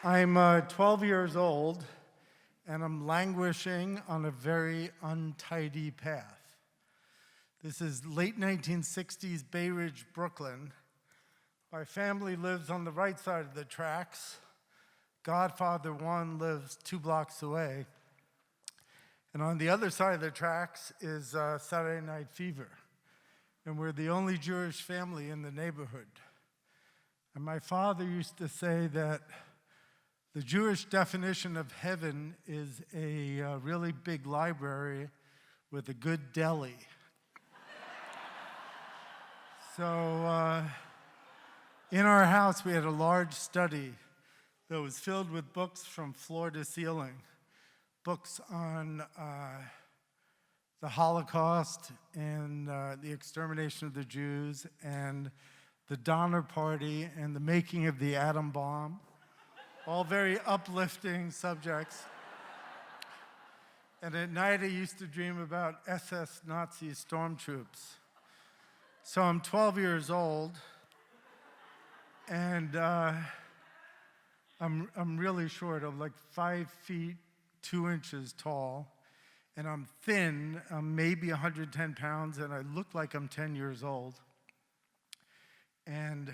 I'm 12 years old, and I'm languishing on a very untidy path. This is late 1960s Bay Ridge, Brooklyn. My family lives on the right side of the tracks. Godfather 1 lives 2 blocks away. And on the other side of the tracks is Saturday Night Fever. And we're the only Jewish family in the neighborhood. And my father used to say that the Jewish definition of heaven is a really big library with a good deli. So in our house, we had a large study that was filled with books from floor to ceiling. Books on the Holocaust and the extermination of the Jews and the Donner Party and the making of the atom bomb. All very uplifting subjects. And at night, I used to dream about SS Nazi stormtroops. So I'm 12 years old, and I'm really short. I'm like 5 feet 2 inches tall, and I'm thin. I'm maybe 110 pounds, and I look like I'm 10 years old. And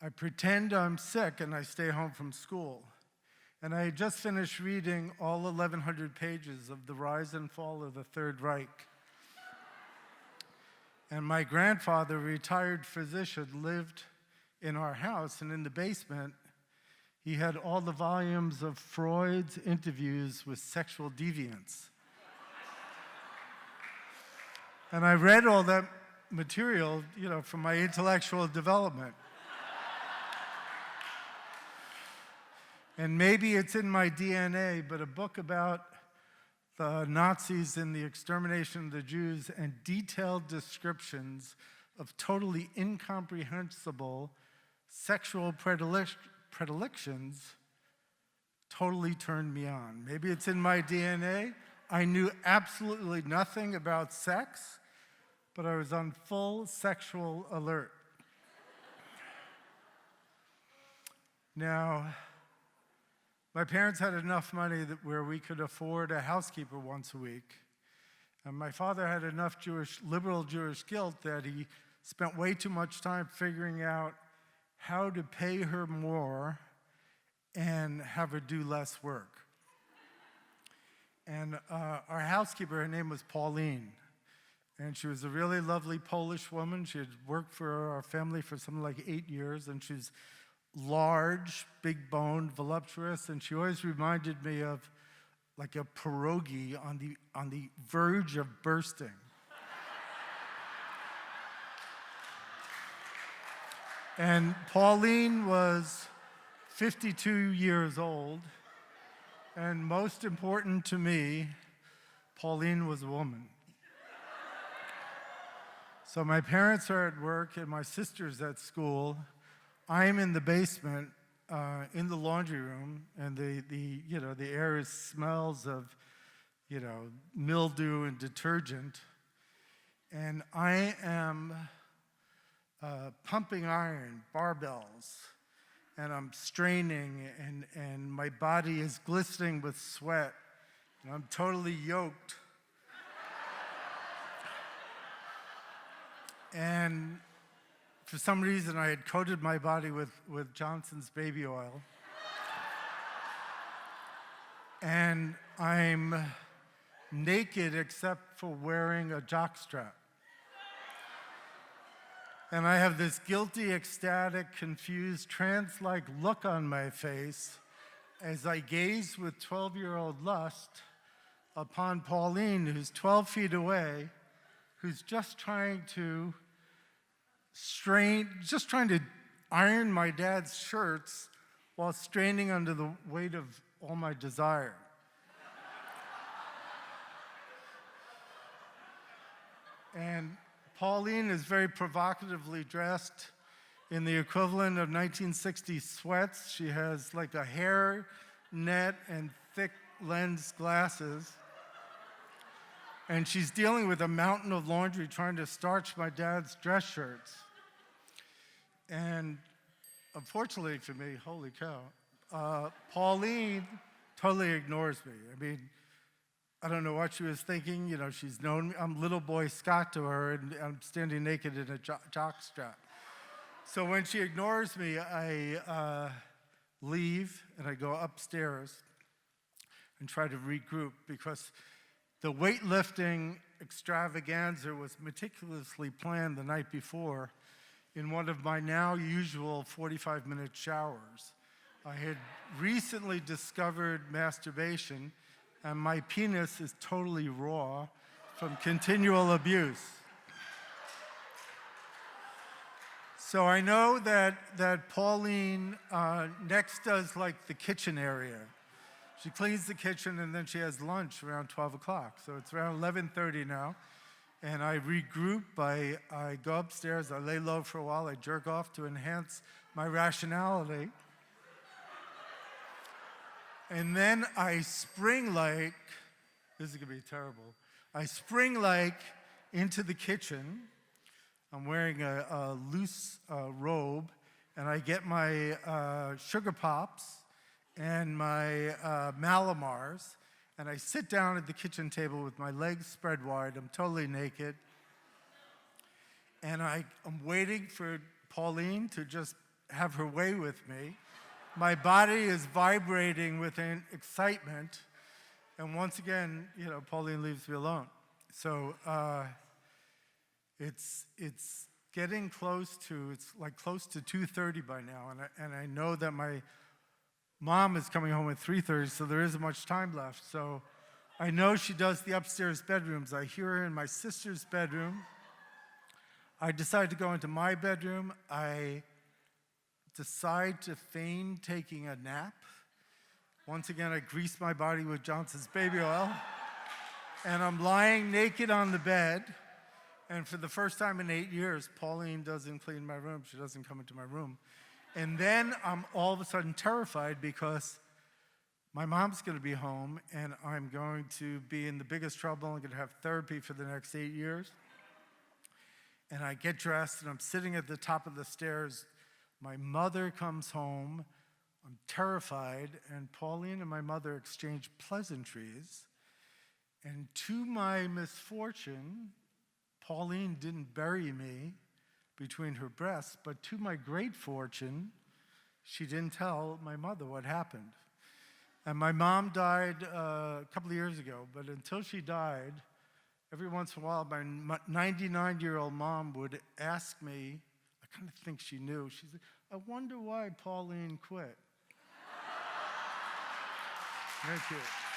I pretend I'm sick, and I stay home from school. And I had just finished reading all 1,100 pages of The Rise and Fall of the Third Reich. And my grandfather, a retired physician, lived in our house, and in the basement, he had all the volumes of Freud's interviews with sexual deviants. And I read all that material, for my intellectual development. And maybe it's in my DNA, but a book about the Nazis and the extermination of the Jews and detailed descriptions of totally incomprehensible sexual predilections totally turned me on. Maybe it's in my DNA. I knew absolutely nothing about sex, but I was on full sexual alert. Now, my parents had enough money where we could afford a housekeeper once a week. And my father had enough liberal Jewish guilt that he spent way too much time figuring out how to pay her more and have her do less work. And our housekeeper, her name was Pauline. And she was a really lovely Polish woman. She had worked for our family for something like 8 years, and she was large, big-boned, voluptuous, and she always reminded me of like a pierogi on the verge of bursting. And Pauline was 52 years old, and most important to me, Pauline was a woman. So my parents are at work and my sister's at school. I'm in the basement, in the laundry room, and the air smells of, mildew and detergent. And I am pumping iron, barbells, and I'm straining, and my body is glistening with sweat, and I'm totally yoked. And for some reason, I had coated my body with Johnson's baby oil. And I'm naked except for wearing a jockstrap. And I have this guilty, ecstatic, confused, trance-like look on my face as I gaze with 12-year-old lust upon Pauline, who's 12 feet away, who's just trying to iron my dad's shirts while straining under the weight of all my desire. And Pauline is very provocatively dressed in the equivalent of 1960 sweats. She has like a hair net and thick lens glasses. And she's dealing with a mountain of laundry trying to starch my dad's dress shirts. And unfortunately for me, holy cow, Pauline totally ignores me. I mean, I don't know what she was thinking. You know, she's known me. I'm little boy Scott to her, and I'm standing naked in a jock strap. So when she ignores me, I leave and I go upstairs and try to regroup, because the weightlifting extravaganza was meticulously planned the night before in one of my now usual 45-minute showers. I had recently discovered masturbation, and my penis is totally raw from continual abuse. So I know that Pauline next does like the kitchen area. She cleans the kitchen and then she has lunch around 12 o'clock. So it's around 11:30 now. And I regroup, I go upstairs, I lay low for a while, I jerk off to enhance my rationality. And then I spring like, this is gonna be terrible, I spring like into the kitchen. I'm wearing a loose robe, and I get my sugar pops and my Malamars, and I sit down at the kitchen table with my legs spread wide. I'm totally naked. And I'm waiting for Pauline to just have her way with me. My body is vibrating with excitement. And once again, you know, Pauline leaves me alone. So it's getting close to 2:30 by now. And I know that my Mom is coming home at 3:30, so there isn't much time left. So I know she does the upstairs bedrooms. I hear her in my sister's bedroom. I decide to go into my bedroom. I decide to feign taking a nap. Once again, I grease my body with Johnson's baby oil. And I'm lying naked on the bed. And for the first time in 8 years, Pauline doesn't clean my room. She doesn't come into my room. And then I'm all of a sudden terrified, because my mom's going to be home and I'm going to be in the biggest trouble. I'm going to have therapy for the next 8 years. And I get dressed and I'm sitting at the top of the stairs. My mother comes home. I'm terrified, and Pauline and my mother exchange pleasantries. And to my misfortune, Pauline didn't bury me between her breasts, but to my great fortune, she didn't tell my mother what happened. And my mom died a couple of years ago, but until she died, every once in a while, my 99-year-old mom would ask me, I kind of think she knew, she said, I wonder why Pauline quit. Thank you.